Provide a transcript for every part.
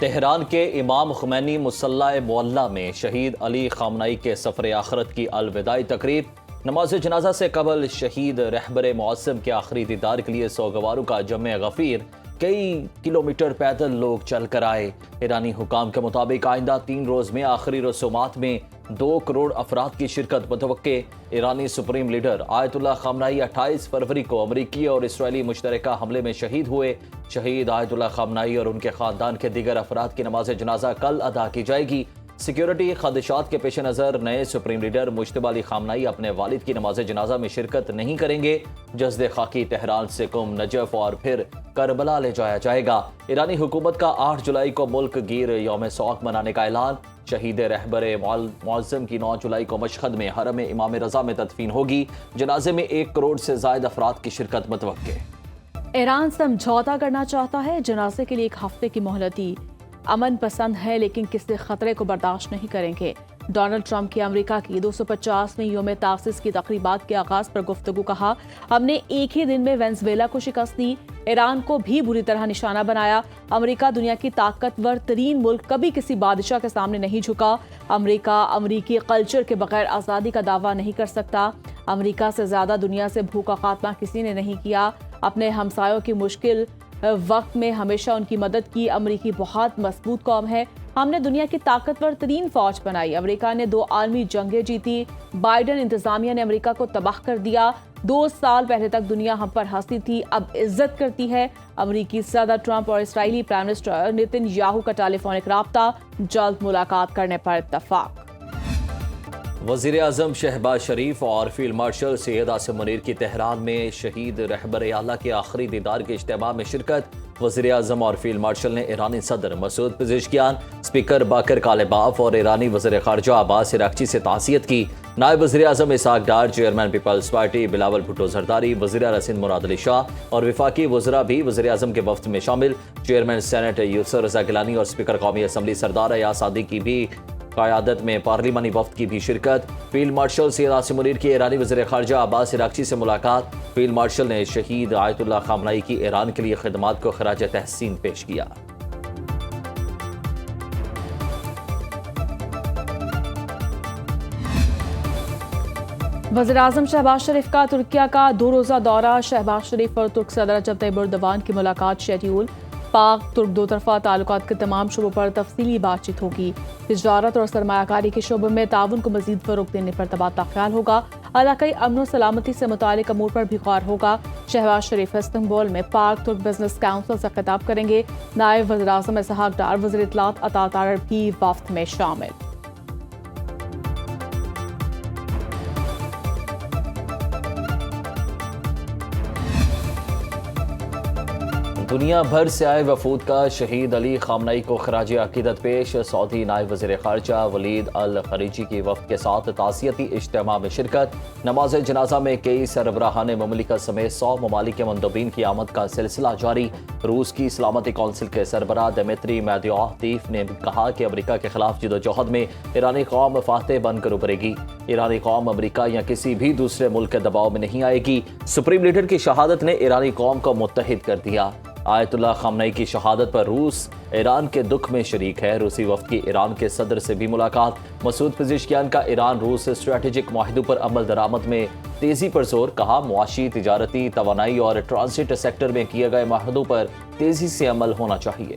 Tehran के इमाम खुमैनी मुसल्ला मोहल्ला में शहीद अली खामनाई के सफ़र आखरत की अलविदाई तकरीब। नमाज जनाजा से कबल शहीद रहबर मौसम के आखिरी दीदार के लिए सौगवारों का जमे गफीर। कई किलोमीटर पैदल लोग चल कर आए। ईरानी हुकाम के मुताबिक आइंदा 3 रोज़ में आखिरी रसूमात में 2 करोड़ अफराद की शिरकत मुतवक्के। ईरानी सुप्रीम लीडर आयतुल्लाह खामनाई 28 फरवरी को अमरीकी और इसराइली मुश्तरका हमले में शहीद हुए। शहीद आयतुल्लाह खामनाई और उनके खानदान के दीगर अफराद की नमाज जनाजा कल अदा की जाएगी। सिक्योरिटी खदशात के पेश नज़र नए सुप्रीम लीडर मुश्तबा अली खामनाई अपने वालिद की नमाज जनाजा में शिरकत नहीं करेंगे। जस्द खाकी तेहरान से कुम नजफ और फिर करबला ले जाया जाएगा। ईरानी हुकूमत का 8 जुलाई को मुल्क गिर यौम सौक मनाने का ऐलान। शहीद रहबर मौज़म की 9 जुलाई को मशहद में हरम इमाम रजा में तदफीन होगी। जनाजे में 1 करोड़ से ज़ायद अफराद की शिरकत मुतवक्के। ईरान समझौता करना चाहता है, जनाजे के लिए 1 हफ्ते की मोहलत दी। अमन पसंद है लेकिन किसी खतरे को बर्दाश्त नहीं करेंगे। डोनाल्ड ट्रंप की अमेरिका की 250वीं यौम तासीस की तकरीबात के आगाज पर गुफ्तगू। कहा, हमने एक ही दिन में वेनेजुएला को शिकस्त दी, ईरान को भी बुरी तरह निशाना बनाया। अमेरिका दुनिया की ताकतवर तरीन मुल्क, कभी किसी बादशाह के सामने नहीं झुका। अमेरिका अमरीकी कल्चर के बगैर आज़ादी का दावा नहीं कर सकता। अमेरिका से ज्यादा दुनिया से भूख का खात्मा किसी ने नहीं किया। अपने हमसायों की मुश्किल वक्त में हमेशा उनकी मदद की। अमेरिकी बहुत मजबूत कौम है। हमने दुनिया की ताकतवर तरीन फौज बनाई। अमेरिका ने 2 आलमी जंगें जीती। बाइडन इंतजामिया ने अमेरिका को तबाह कर दिया। 2 साल पहले तक दुनिया हम पर हंसती थी, अब इज्जत करती है। अमेरिकी सदर ट्रंप और इसराइली प्राइम मिनिस्टर नेतन्याहू का टेलीफोनिक राब्ता, जल्द मुलाकात करने पर इत्तफाक। वज़ीर आज़म शहबाज शरीफ और फील्ड मार्शल सैयद आसिम मुनीर की तेहरान में शहीद रहबर आला के आखिरी दीदार के इज्तिमा में शिरकत। वज़ीर आज़म और फील्ड मार्शल ने ईरानी सदर मसूद पेज़ेशकियान, स्पीकर बाकर कालेबाफ और ईरानी वज़ीर ख़ारजा अब्बास अराग़ची से ताज़ियत की। नायब वज़ीर आज़म इसहाक डार, चेयरमैन पीपल्स पार्टी बिलावल भुट्टो ज़रदारी, वज़ीर आला सिंध मुराद अली शाह और वफाकी वज़रा भी वज़ीर आज़म के वफ़द में शामिल। चेयरमैन सेनेट यूसुफ रज़ा गिलानी और स्पीकर कौमी असम्बली सरदार अयाज सादी की भी क़यादत में पार्लिमानी वफ़द की भी शिरकत। फील्ड मार्शल सैयद आसिम मुनीर की ईरानी वज़ीर ख़ारजा अब्बास अराग़ची से मुलाकात। फील्ड मार्शल ने शहीद आयतुल्लाह खामनाई की ईरान के लिए खिदमात को खराज तहसीन पेश किया। वज़ीर आज़म शहबाज शरीफ का तुर्किया का 2 रोज़ा दौरा। शहबाज शरीफ और तुर्क सदर रजब तैयब एर्दोगान की मुलाकात शेड्यूल। पाक तुर्क 2 तरफ़ा ताल्लुकात के तमाम शोबों पर तफसीली बातचीत होगी। तिजारत और सरमायाकारी के शोबे में ताउन को मज़ीद फ़रोग़ देने पर तबादला ख्याल होगा। इलाक़ाई अमन और सलामती से मुताल्लिक़ अमूर पर भी गौर होगा। शहबाज शरीफ इस्तांबुल में पाक तुर्क बिजनेस काउंसिल से खिताब करेंगे। नायब वज़ीर आज़म इसहाक डार, वज़ीर इत्तलात अता तारर भी वफ़द में शामिल। दुनिया भर से आए वफूद का शहीद अली खामनाई को खराज अकीदत पेश। सऊदी नायब वज़ीर ख़ारजा वलीद अल खरीजी की वफ़द के साथ ताज़ियती इज्तिमा में शिरकत। नमाज जनाजा में कई सरबराहान ममलिकत समेत 100 ममालिक के मंदोबीन की आमद का सिलसिला जारी। रूस की सलामती कौंसिल के सरबराह दिमित्री मेदवेदेव ने कहा कि अमरीका के खिलाफ जदोजहद में ईरानी कौम फातेह बनकर उभरेगी। ईरानी कौम अमरीका या किसी भी दूसरे मुल्क के दबाव में नहीं आएगी। सुप्रीम लीडर की शहादत ने ईरानी कौम को मुत्तहिद कर दिया। आयतुल्लाह खामनाई की शहादत पर रूस ईरान के दुख में शरीक है। रूसी वफ़द की ईरान के सदर से भी मुलाकात। मसूद पेज़ेशकियान का ईरान रूस स्ट्रेटेजिक माहिदों पर अमल दरामद में तेज़ी पर जोर। कहा, मुआशी, तिजारती, तवानाई और ट्रांसिट सेक्टर में किए गए माहिदों पर तेज़ी से अमल होना चाहिए।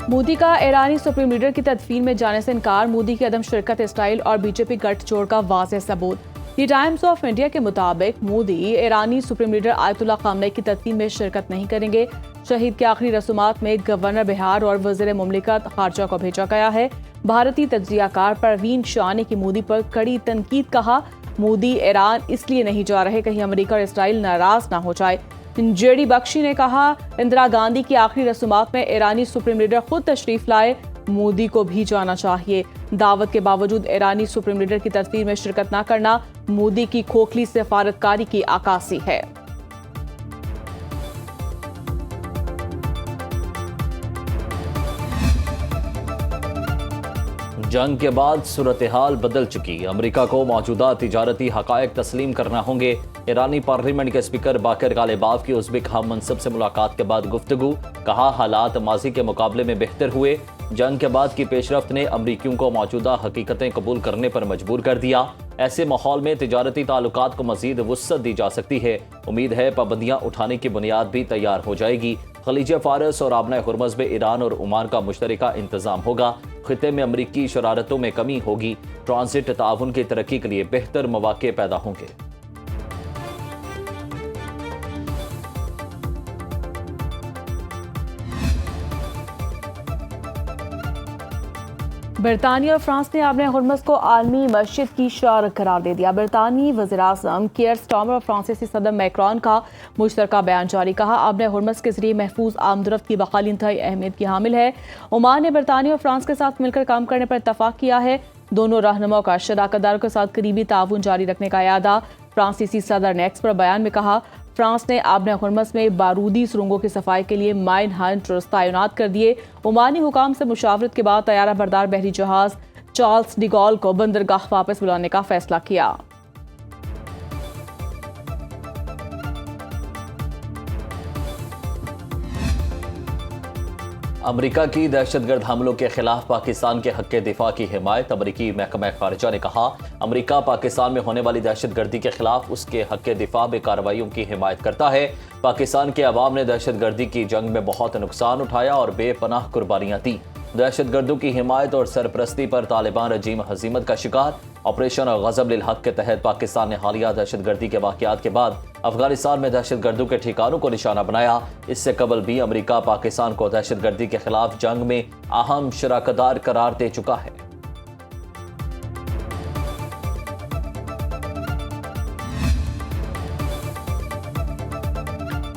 मोदी का ईरानी सुप्रीम लीडर की तदफीन में जाने से इनकार। मोदी की अदम शिरकत इसराइल और बीजेपी गठजोड़ का वाज़ेह सबूत। दी टाइम्स ऑफ इंडिया के मुताबिक मोदी ईरानी सुप्रीम लीडर आयतुल्लाह खामनाई की तदफीन में शिरकत नहीं करेंगे। शहीद के आखिरी रसूमात में गवर्नर बिहार और वज़ीर मुमलिकत खारजा को भेजा गया है। भारतीय तज्जियाकार परवीन शाह ने की मोदी पर कड़ी तनकीद। कहा, मोदी ईरान इसलिए नहीं जा रहे कहीं अमेरिका और इसराइल नाराज ना हो जाए। जेडी बख्शी ने कहा, इंदिरा गांधी की आखिरी रसूमात में ईरानी सुप्रीम लीडर खुद तशरीफ लाए, मोदी को भी जाना चाहिए। दावत के बावजूद ईरानी सुप्रीम लीडर की तदफीन में शिरकत न करना मोदी की खोखली सफारतकारी की अक्कासी है। जंग के बाद सूरत हाल बदल चुकी, अमेरिका को मौजूदा तिजारती हकायक तस्लीम करना होंगे। ईरानी पार्लियामेंट के स्पीकर बाकर गालिबाफ की उज़्बेक हम मनसब से मुलाकात के बाद गुफ्तगू, कहा हालात माजी के मुकाबले में बेहतर हुए। जंग के बाद की पेशरफ्त ने अमरीकियों को मौजूदा हकीकतें कबूल करने पर मजबूर कर दिया। ऐसे माहौल में तिजारती ताल्लुकात को मजीद वुस्अत दी जा सकती है। उम्मीद है पाबंदियां उठाने की बुनियाद भी तैयार हो जाएगी। खलीज फारस और आबना हुर्मुज़ में ईरान और ओमान का मुश्तरका इंतजाम होगा। खिते में अमरीकी शरारतों में कमी होगी। ट्रांजिट ताउन की तरक्की के लिए बेहतर मौके पैदा होंगे। बरतानिया और फ्रांस ने आबना हुर्मुज़ को आलमी मस्जिद की शारक करार दे दिया। बरतानी वज़ीर-ए-आज़म कियर स्टारमर और फ्रांसीसी सदर मैक्रोन का मुश्तरका बयान जारी, कहा आबना हुर्मुज़ के जरिए महफूज आमदरफ्त की बहाली इंतहाई अहमियत की हामिल है। ओमान ने बरतानिया और फ्रांस के साथ मिलकर काम करने पर इत्तफाक किया है। दोनों रहनुमाओं का शराकतदारों के साथ करीबी ताउन जारी रखने का इरादा। फ्रांसीसी सदर ने एक्स पर बयान में कहा, फ्रांस ने आबना हुर्मुज़ में बारूदी सुरंगों की सफाई के लिए माइन हंटर्स तैनात कर दिए। ओमानी हुकाम से मुशावरत के बाद तैयारा बरदार बहरी जहाज चार्ल्स डिगॉल को बंदरगाह वापस बुलाने का फैसला किया। अमरीका की दहशतगर्द हमलों के खिलाफ पाकिस्तान के हक दिफा की हिमायत। अमरीकी महकमा खारजा ने कहा, अमरीका पाकिस्तान में होने वाली दहशतगर्दी के खिलाफ उसके हक दिफा में कार्रवाइयों की हिमायत करता है। पाकिस्तान के अवाम ने दहशतगर्दी की जंग में बहुत नुकसान उठाया और बेपनाह कुर्बानियां दी। दहशतगर्दों की हिमायत और सरपरस्ती पर तालिबान रजीम हजीमत का शिकार। ऑपरेशन गज़ब लिल हक के तहत पाकिस्तान ने हालिया दहशतगर्दी के वाक़यात के बाद अफगानिस्तान में दहशतगर्दों के ठिकानों को निशाना बनाया। इससे कबल भी अमरीका पाकिस्तान को दहशतगर्दी के खिलाफ जंग में अहम शराकतदार करार दे चुका है।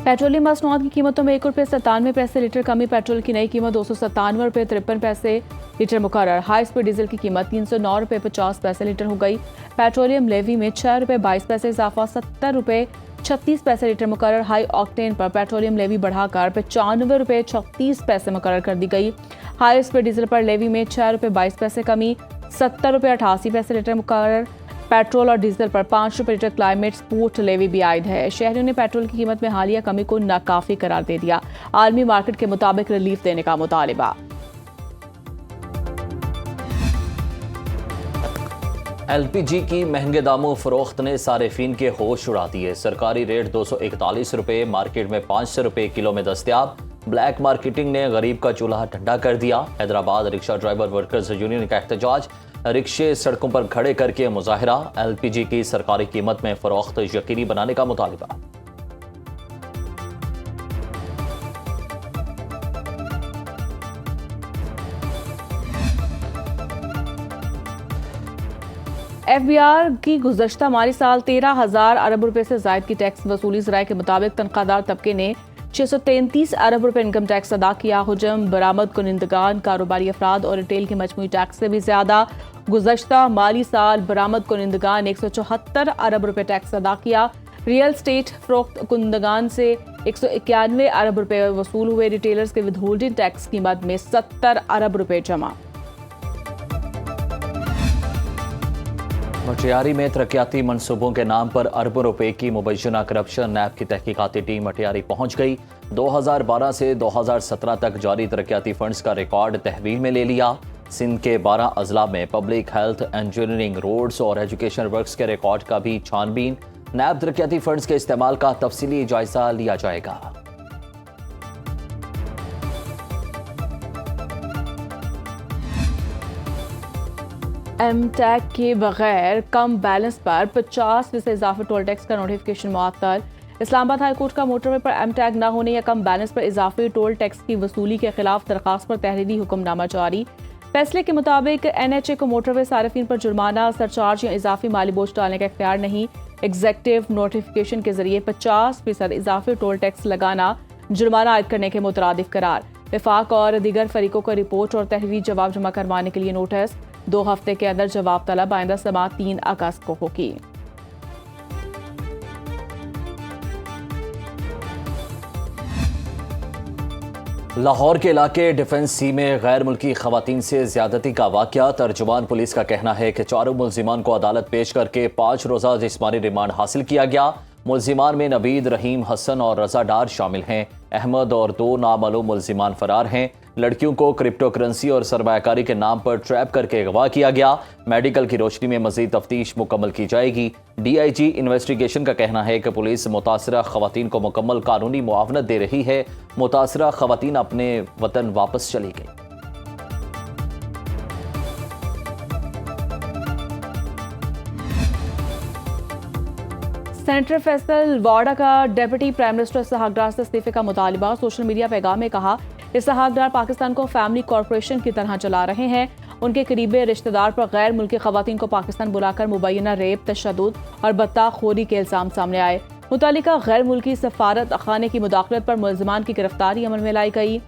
पेट्रोलियम मसनूआत की कीमतों में ₹1.97 लीटर कमी। पेट्रोल की नई कीमत ₹297.53 लीटर मुकर्रर। हाई स्पीड डीजल की कीमत ₹309.50 लीटर हो गई। पेट्रोलियम लेवी में ₹6.22 इजाफा, ₹70.36 लीटर मुकर्रर। हाई ऑक्टेन पर पेट्रोलियम लेवी बढ़ाकर ₹95.36 मुकर्रर कर दी गई। हाई स्पीड डीजल पर लेवी में ₹6.22 कमी, ₹70.88 लीटर मुकर्रर। पेट्रोल और डीजल पर ₹5 लीटर क्लाइमेट स्पोर्ट लेवी भी आयद है। शहरियों ने पेट्रोल की कीमत में हालिया कमी को नाकाफी करार दे दिया। आलमी मार्केट के मुताबिक रिलीफ देने का मुतालिबा। LPG की महंगे दामों फरोख्त ने सारिफीन के होश उड़ा दिए। सरकारी रेट ₹241, मार्केट में ₹500 किलो में दस्तयाब। ब्लैक मार्केटिंग ने गरीब का चूल्हा ठंडा कर दिया। Hyderabad rickshaw driver workers union का एहतजाज, रिक्शे सड़कों पर खड़े करके मुजाहरा। LPG की सरकारी कीमत में फरोख्त यकीनी बनाने का मुतालिबा। FBR की गुज़श्ता माली साल 13,000 अरब रुपए से जायद की टैक्स वसूली। ज़राए के मुताबिक तनख्वाहदार तबके ने 633 अरब रुपए इनकम टैक्स अदा किया। हुजम, बरामद कुनिंदगान, कारोबारी अफराद और रिटेल की मजमूई टैक्स से भी ज्यादा। गुज़श्ता माली साल बरामद कुनिंदगान ने 174 अरब रुपए टैक्स अदा किया। रियल स्टेट फरोख्त कुनिंदगान से 191 अरब रुपए वसूल हुए। रिटेलर्स के विदहोल्डिंग टैक्स की मद में 70 अरब रुपए जमा। मटियारी में तरक्याती मनसूबों के नाम पर अरबों रुपए की मुबैना करप्शन। नैब की तहकीकाती टीम मटियारी पहुंच गई। 2012 से 2017 तक जारी तरक्याती फंड्स का रिकॉर्ड तहवील में ले लिया। सिंध के 12 अजला में पब्लिक हेल्थ, इंजीनियरिंग, रोड्स और एजुकेशन वर्क्स के रिकॉर्ड का भी छानबीन। नैब तरक्याती फंड्स के इस्तेमाल का तफसीली जायजा लिया जाएगा। एमटेक के बगैर कम बैलेंस पर 50% इजाफी टोल टैक्स का नोटिफिकेशन मुअत्तल। इस्लामाबाद हाई कोर्ट का मोटरवे पर एमटेक न होने या कम बैलेंस पर इजाफी टोल टैक्स की वसूली के खिलाफ दरखास्त पर तहरीरी हुक्मनामा जारी। फैसले के मुताबिक NHA को मोटरवे सार्फिन पर जुर्माना, सरचार्ज या इजाफी माली बोझ डालने का इख्तियार नहीं। एग्जेक्टिव नोटिफिकेशन के जरिए 50% इजाफी टोल टैक्स लगाना जुर्माना आयद करने के मुतरादिफ करार। विफाक और दीगर फरीकों को रिपोर्ट और तहरीरी जवाब जमा करवाने के लिए नोटिस। 2 हफ्ते के अंदर जवाब तलब। आइंदा समाअत 3 अगस्त को होगी। लाहौर के इलाके डिफेंस सी में गैर मुल्की खवातीन से ज्यादती का वाकया। तर्जुमान पुलिस का कहना है कि चारों मुल्जिमान को अदालत पेश करके 5 रोज़ा जिस्मानी रिमांड हासिल किया गया। मुल्जिमान में नवीद, रहीम, हसन और रजा डार शामिल हैं। अहमद और 2 नामालूम मुल्जिमान फरार हैं। लड़कियों को क्रिप्टो करेंसी और सरमायाकारी के नाम पर ट्रैप करके अगवा किया गया। मेडिकल की रोशनी में मजीद तफ्तीश मुकम्मल की जाएगी। DIG इन्वेस्टिगेशन का कहना है कि पुलिस मुतासरा खवातीन को मुकम्मल कानूनी मुआवनत दे रही है। मुतासरा खवातीन अपने वतन वापस चली गई। सेनेटर फैसल वाडा का डेप्यूटी प्राइम मिनिस्टर इसहाक डार से इस्तीफे का मुतालबा। सोशल मीडिया पैगाम में कहा, इसहाक डार पाकिस्तान को फैमिली कॉरपोरेशन की तरह चला रहे हैं। उनके करीबी रिश्तेदार पर गैर मुल्की खवातीन को पाकिस्तान बुलाकर मुबैना रेप, तशद्दुद और बदताखोरी के इल्जाम सामने आए। मुतालिका गैर मुल्की सफारत खाने की मुदाखलत पर मुल्जिमान की गिरफ्तारी अमल में लाई गई।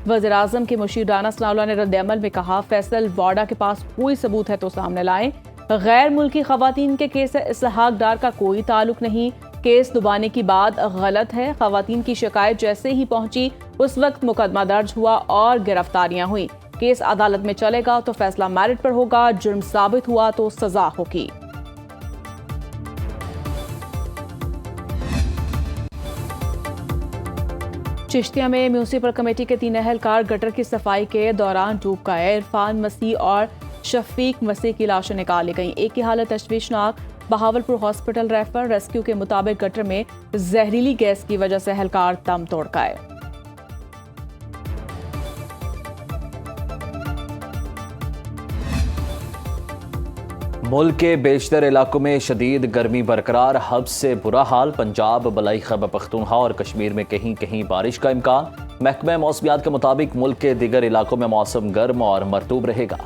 वज़ीर-ए-आज़म के मुशीर राना सनाउल्लाह ने रद्द-ए-अमल में कहा, फैसल वाडा के पास कोई सबूत है तो सामने लाएं। गैर मुल्की खवातीन के केस से इसहाक डार का कोई ताल्लुक नहीं। केस दुबाने की बात गलत है। खवातीन की शिकायत जैसे ही पहुंची उस वक्त मुकदमा दर्ज हुआ और गिरफ्तारियां हुई। केस अदालत में चलेगा तो फैसला मेरिट पर होगा। जुर्म साबित हुआ तो सजा होगी। चिश्तिया में म्यूनिसिपल कमेटी के 3 एहलकार गटर की सफाई के दौरान डूब गए। इरफान मसीह और शफीक मसीह की लाशें निकाली गईं। एक की हालत तशवीशनाक, बहावलपुर हॉस्पिटल रेफर। रेस्क्यू के मुताबिक गटर में जहरीली गैस की वजह से एहलकार दम तोड़ गए। मुल्क के बेशतर इलाकों में शदीद गर्मी बरकरार। हब्स से बुरा हाल। पंजाब, बलाई खैबर पख्तूनख्वा और कश्मीर में कहीं कहीं बारिश का इम्कान। महकमा मौसमियात के मुताबिक मुल्क के दीगर इलाकों में मौसम गर्म और मरतूब रहेगा।